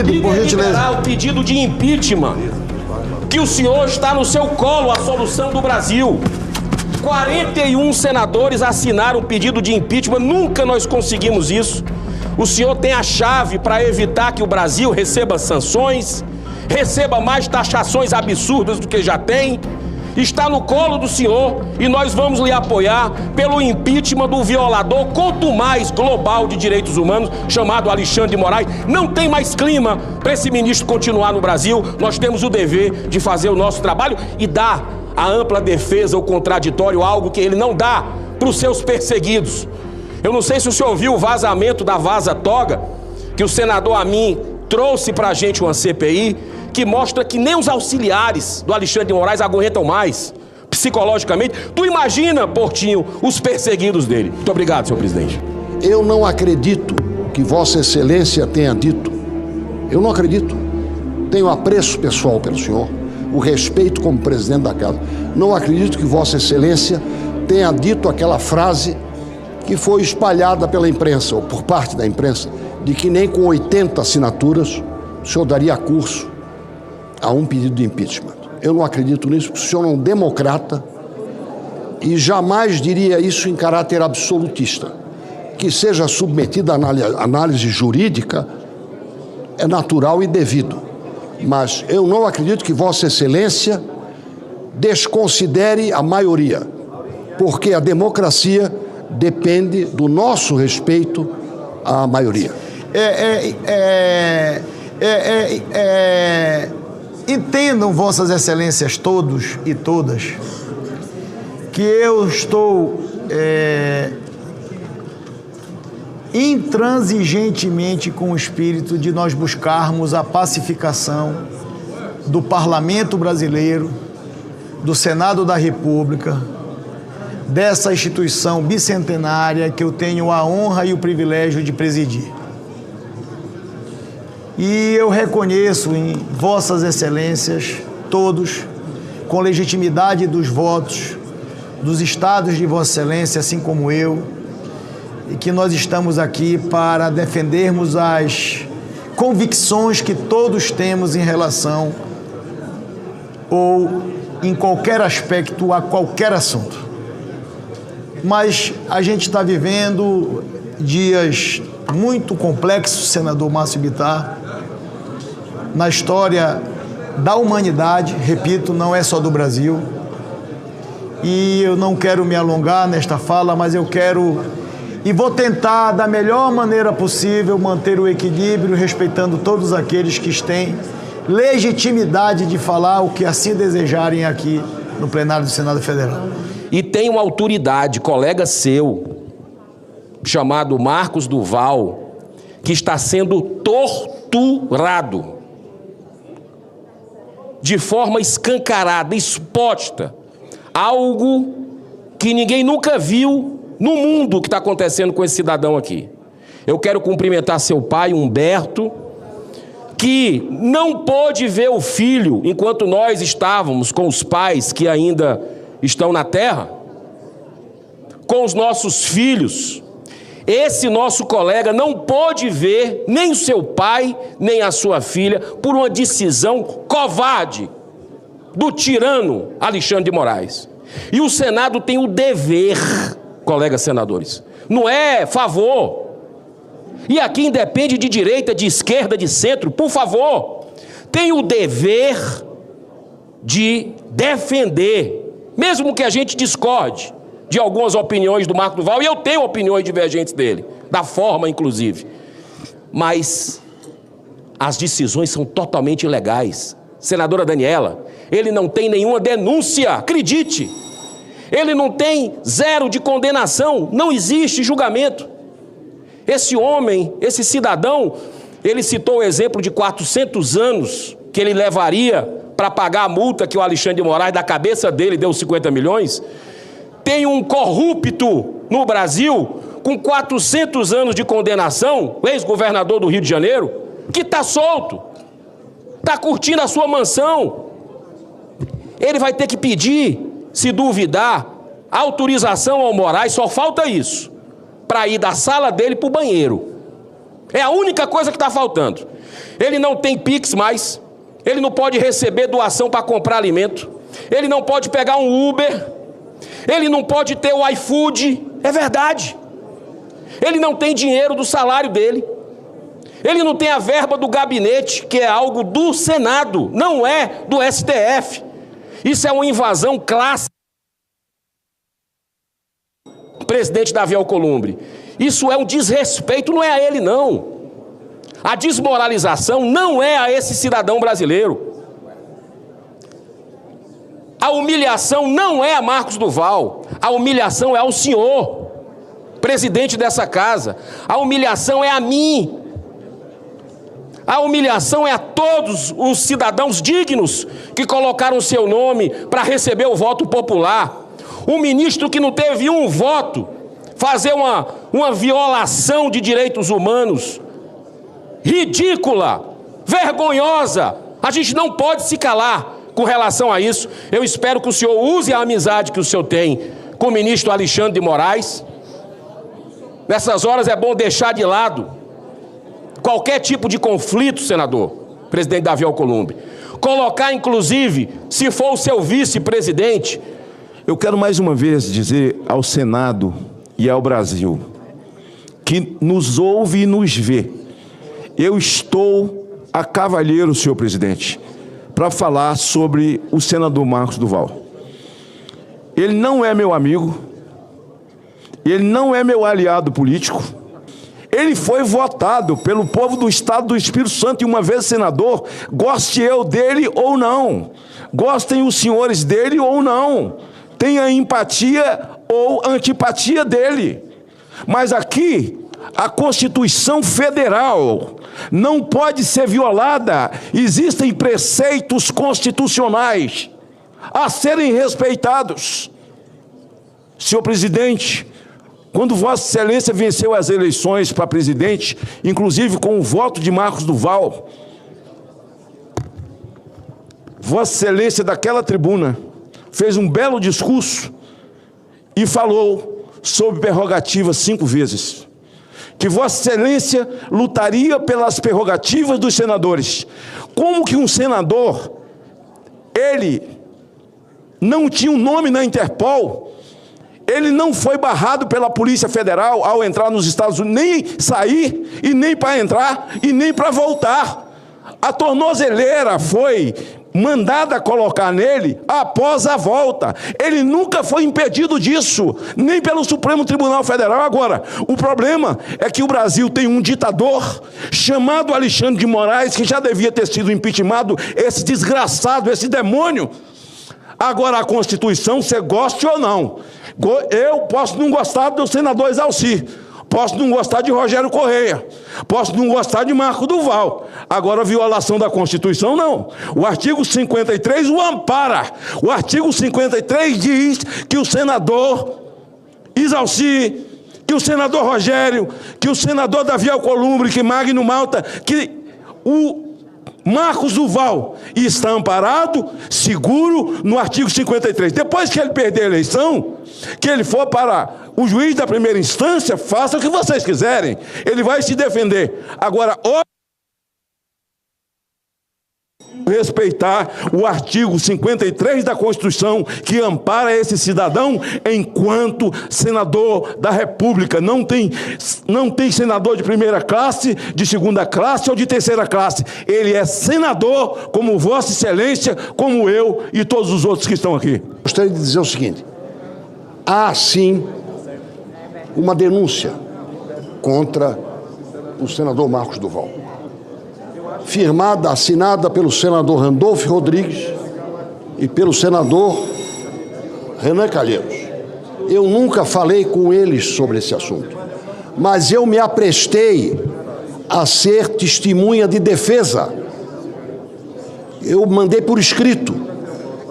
pedido, por gentileza. O pedido de impeachment, que o senhor está no seu colo a solução do Brasil. 41 senadores assinaram o pedido de impeachment, nunca nós conseguimos isso. O senhor tem a chave para evitar que o Brasil receba sanções, receba mais taxações absurdas do que já tem. Está no colo do senhor e nós vamos lhe apoiar pelo impeachment do violador contumaz global de direitos humanos, chamado Alexandre de Moraes. Não tem mais clima para esse ministro continuar no Brasil. Nós temos o dever de fazer o nosso trabalho e dar a ampla defesa, o contraditório, algo que ele não dá para os seus perseguidos. Eu não sei se o senhor ouviu o vazamento da Vaza Toga, que o senador Amin trouxe para a gente uma CPI, que mostra que nem os auxiliares do Alexandre de Moraes aguentam mais, psicologicamente. Tu imagina, Portinho, os perseguidos dele. Muito obrigado, senhor presidente. Eu não acredito que Vossa Excelência tenha dito. Eu não acredito. Tenho apreço pessoal pelo senhor, o respeito como presidente da casa. Não acredito que Vossa Excelência tenha dito aquela frase que foi espalhada pela imprensa, ou por parte da imprensa, de que nem com 80 assinaturas o senhor daria curso a um pedido de impeachment. Eu não acredito nisso, porque o senhor é um democrata e jamais diria isso em caráter absolutista. Que seja submetido à análise jurídica é natural e devido. Mas eu não acredito que Vossa Excelência desconsidere a maioria, porque a democracia depende do nosso respeito à maioria. Entendam Vossas Excelências todos e todas que eu estou intransigentemente com o espírito de nós buscarmos a pacificação do Parlamento brasileiro, do Senado da República, dessa instituição bicentenária que eu tenho a honra e o privilégio de presidir. E eu reconheço em Vossas Excelências, todos, com legitimidade dos votos dos estados de Vossa Excelência, assim como eu, e que nós estamos aqui para defendermos as convicções que todos temos em relação ou em qualquer aspecto a qualquer assunto. Mas a gente está vivendo dias muito complexos, senador Márcio Bittar, na história da humanidade, repito, não é só do Brasil. E eu não quero me alongar nesta fala, mas eu quero e vou tentar, da melhor maneira possível, manter o equilíbrio, respeitando todos aqueles que têm legitimidade de falar o que assim desejarem aqui no plenário do Senado Federal. E tem uma autoridade, colega seu, chamado Marcos Duval, que está sendo torturado de forma escancarada, exposta, algo que ninguém nunca viu no mundo que está acontecendo com esse cidadão aqui. Eu quero cumprimentar seu pai, Humberto, que não pôde ver o filho enquanto nós estávamos com os pais que ainda estão na terra, com os nossos filhos. Esse nosso colega não pôde ver nem o seu pai, nem a sua filha, por uma decisão covarde do tirano Alexandre de Moraes. E o Senado tem o dever, colegas senadores, não é favor. E aqui independe de direita, de esquerda, de centro, por favor, tem o dever de defender, mesmo que a gente discorde de algumas opiniões do Marco Duval, e eu tenho opiniões divergentes dele, da forma inclusive, mas as decisões são totalmente ilegais. Senadora Daniela, ele não tem nenhuma denúncia, acredite, ele não tem zero de condenação, não existe julgamento. Esse homem, esse cidadão, ele citou o exemplo de 400 anos que ele levaria para pagar a multa que o Alexandre de Moraes, da cabeça dele, deu 50 milhões. Tem um corrupto no Brasil com 400 anos de condenação, ex-governador do Rio de Janeiro, que está solto, está curtindo a sua mansão. Ele vai ter que pedir, se duvidar, autorização ao Moraes, só falta isso, para ir da sala dele para o banheiro. É a única coisa que está faltando. Ele não tem Pix mais. Ele não pode receber doação para comprar alimento. Ele não pode pegar um Uber. Ele não pode ter o iFood. É verdade. Ele não tem dinheiro do salário dele. Ele não tem a verba do gabinete, que é algo do Senado, não é do STF. Isso é uma invasão clássica. Presidente Davi Alcolumbre, isso é um desrespeito, não é a ele não. A desmoralização não é a esse cidadão brasileiro. A humilhação não é a Marcos Duval, a humilhação é ao senhor, presidente dessa casa. A humilhação é a mim. A humilhação é a todos os cidadãos dignos que colocaram seu nome para receber o voto popular. Um ministro que não teve um voto, fazer uma violação de direitos humanos, ridícula, vergonhosa. A gente não pode se calar com relação a isso. Eu espero que o senhor use a amizade que o senhor tem com o ministro Alexandre de Moraes. Nessas horas é bom deixar de lado qualquer tipo de conflito, senador, presidente Davi Alcolumbre. Colocar, inclusive, se for o seu vice-presidente. Eu quero mais uma vez dizer ao Senado e ao Brasil, que nos ouve e nos vê, eu estou a cavalheiro, senhor presidente, para falar sobre o senador Marcos Duval. Ele não é meu amigo, ele não é meu aliado político, ele foi votado pelo povo do Estado do Espírito Santo e uma vez senador, goste eu dele ou não, gostem os senhores dele ou não, tenha empatia ou antipatia dele. Mas aqui, a Constituição Federal não pode ser violada. Existem preceitos constitucionais a serem respeitados. Senhor presidente, quando Vossa Excelência venceu as eleições para presidente, inclusive com o voto de Marcos Duval, Vossa Excelência daquela tribuna fez um belo discurso e falou sobre prerrogativas 5 vezes. Que Vossa Excelência lutaria pelas prerrogativas dos senadores. Como que um senador, ele não tinha um nome na Interpol, ele não foi barrado pela Polícia Federal ao entrar nos Estados Unidos, nem sair, e nem para entrar, e nem para voltar. A tornozeleira foi mandada colocar nele após a volta. Ele nunca foi impedido disso, nem pelo Supremo Tribunal Federal. Agora, o problema é que o Brasil tem um ditador chamado Alexandre de Moraes, que já devia ter sido impeachmentado, esse desgraçado, esse demônio. Agora, a Constituição, você goste ou não. Eu posso não gostar do senador Exalci, posso não gostar de Rogério Correia, posso não gostar de Marco Duval. Agora, a violação da Constituição, não. O artigo 53 o ampara. O artigo 53 diz que o senador Exalci, que o senador Rogério, que o senador Davi Alcolumbre, que Magno Malta, que o Marcos Duval está amparado, seguro, no artigo 53. Depois que ele perder a eleição, que ele for para o juiz da primeira instância, faça o que vocês quiserem, ele vai se defender. Agora, respeitar o artigo 53 da Constituição, que ampara esse cidadão enquanto senador da República. Não tem senador de primeira classe, de segunda classe ou de terceira classe. Ele é senador como Vossa Excelência, como eu e todos os outros que estão aqui. Gostaria de dizer o seguinte: há sim uma denúncia contra o senador Marcos Duval, firmada, assinada pelo senador Randolfo Rodrigues e pelo senador Renan Calheiros. Eu nunca falei com eles sobre esse assunto, mas eu me aprestei a ser testemunha de defesa. Eu mandei por escrito.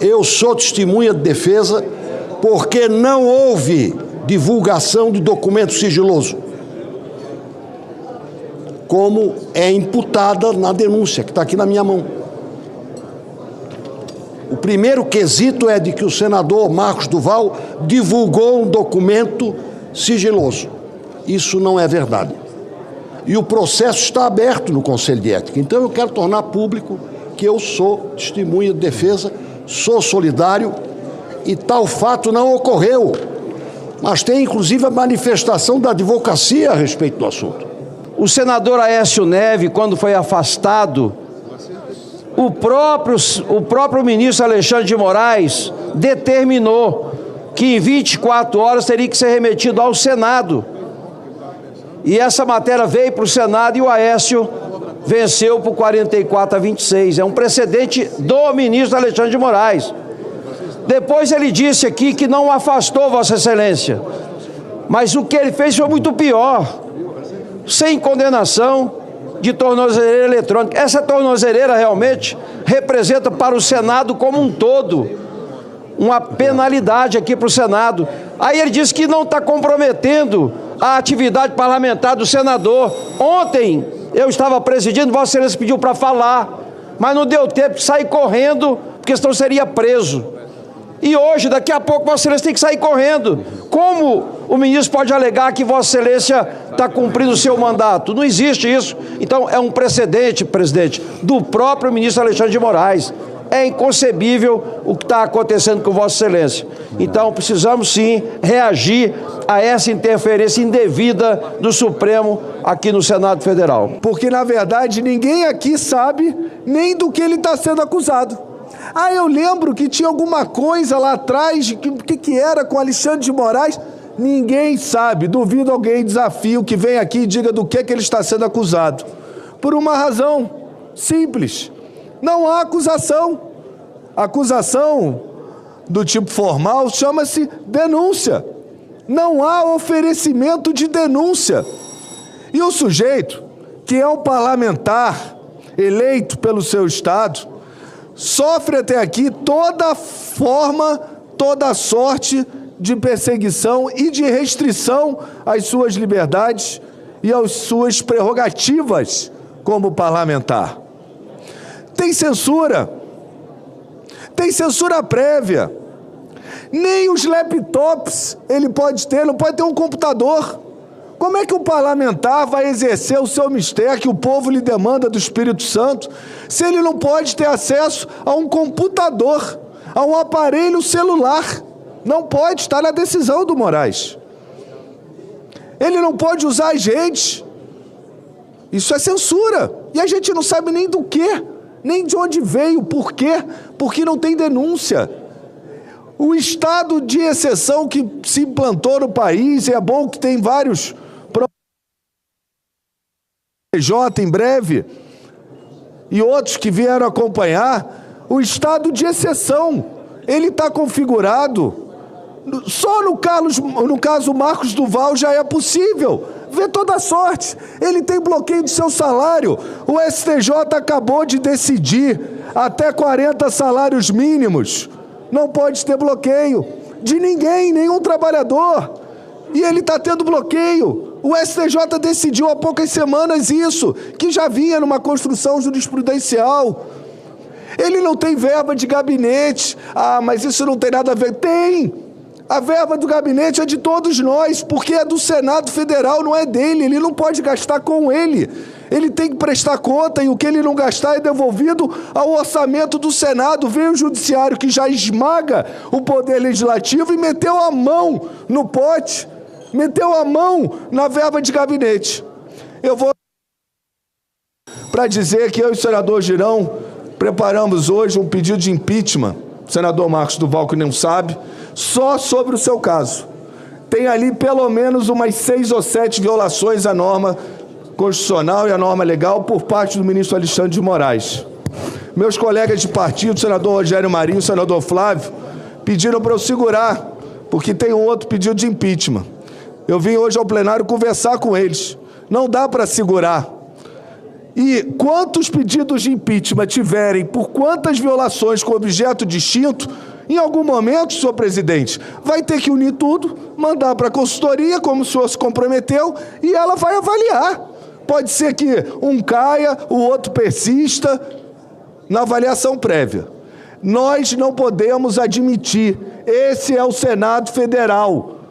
Eu sou testemunha de defesa porque não houve divulgação de documento sigiloso, como é imputada na denúncia, que está aqui na minha mão. O primeiro quesito é de que o senador Marcos Duval divulgou um documento sigiloso. Isso não é verdade. E o processo está aberto no Conselho de Ética. Então eu quero tornar público que eu sou testemunha de defesa, sou solidário e tal fato não ocorreu. Mas tem inclusive a manifestação da advocacia a respeito do assunto. O senador Aécio Neves, quando foi afastado, o próprio ministro Alexandre de Moraes determinou que em 24 horas teria que ser remetido ao Senado. E essa matéria veio para o Senado e o Aécio venceu por 44-26. É um precedente do ministro Alexandre de Moraes. Depois ele disse aqui que não afastou Vossa Excelência. Mas o que ele fez foi muito pior. Sem condenação de tornozeleira eletrônica. Essa tornozeleira realmente representa para o Senado como um todo uma penalidade aqui para o Senado. Aí ele disse que não está comprometendo a atividade parlamentar do senador. Ontem eu estava presidindo, Vossa Excelência pediu para falar, mas não deu tempo de sair correndo, porque senão seria preso. E hoje, daqui a pouco, Vossa Excelência tem que sair correndo. Como o ministro pode alegar que Vossa Excelência está cumprindo o seu mandato? Não existe isso. Então, é um precedente, presidente, do próprio ministro Alexandre de Moraes. É inconcebível o que está acontecendo com Vossa Excelência. Então, precisamos sim reagir a essa interferência indevida do Supremo aqui no Senado Federal. Porque, na verdade, ninguém aqui sabe nem do que ele está sendo acusado. Ah, eu lembro que tinha alguma coisa lá atrás, o que era com Alexandre de Moraes. Ninguém sabe. Duvido alguém, desafio, que venha aqui e diga do que ele está sendo acusado. Por uma razão simples. Não há acusação. Acusação do tipo formal chama-se denúncia. Não há oferecimento de denúncia. E o sujeito, que é um parlamentar eleito pelo seu Estado, sofre até aqui toda forma, toda sorte de perseguição e de restrição às suas liberdades e às suas prerrogativas como parlamentar. Tem censura prévia. Nem os laptops ele pode ter, não pode ter um computador. Como é que o parlamentar vai exercer o seu mistério que o povo lhe demanda do Espírito Santo, se ele não pode ter acesso a um computador, a um aparelho celular? Não pode, está na decisão do Moraes. Ele não pode usar as redes. Isso é censura. E a gente não sabe nem do quê, nem de onde veio, por quê, porque não tem denúncia. O estado de exceção que se implantou no país, e é bom que tem vários PJ em breve, e outros que vieram acompanhar, o estado de exceção, ele está configurado, só no caso Marcos Duval já é possível, vê toda a sorte, ele tem bloqueio do seu salário, o STJ acabou de decidir, até 40 salários mínimos, não pode ter bloqueio de ninguém, nenhum trabalhador, e ele está tendo bloqueio. O STJ decidiu há poucas semanas isso, que já vinha numa construção jurisprudencial. Ele não tem verba de gabinete. Ah, mas isso não tem nada a ver. Tem! A verba do gabinete é de todos nós, porque é do Senado Federal, não é dele. Ele não pode gastar com ele. Ele tem que prestar conta e o que ele não gastar é devolvido ao orçamento do Senado. Veio o Judiciário, que já esmaga o Poder Legislativo, e meteu a mão no pote. Meteu a mão na verba de gabinete. Eu vou para dizer que eu e o senador Girão preparamos hoje um pedido de impeachment, o senador Marcos Duval, que não sabe, só sobre o seu caso. Tem ali pelo menos umas 6 ou 7 violações à norma constitucional e à norma legal por parte do ministro Alexandre de Moraes. Meus colegas de partido, o senador Rogério Marinho e o senador Flávio, pediram para eu segurar, porque tem um outro pedido de impeachment. Eu vim hoje ao plenário conversar com eles. Não dá para segurar. E quantos pedidos de impeachment tiverem, por quantas violações com objeto distinto, em algum momento, senhor presidente, vai ter que unir tudo, mandar para a consultoria, como o senhor se comprometeu, e ela vai avaliar. Pode ser que um caia, o outro persista na avaliação prévia. Nós não podemos admitir. Esse é o Senado Federal.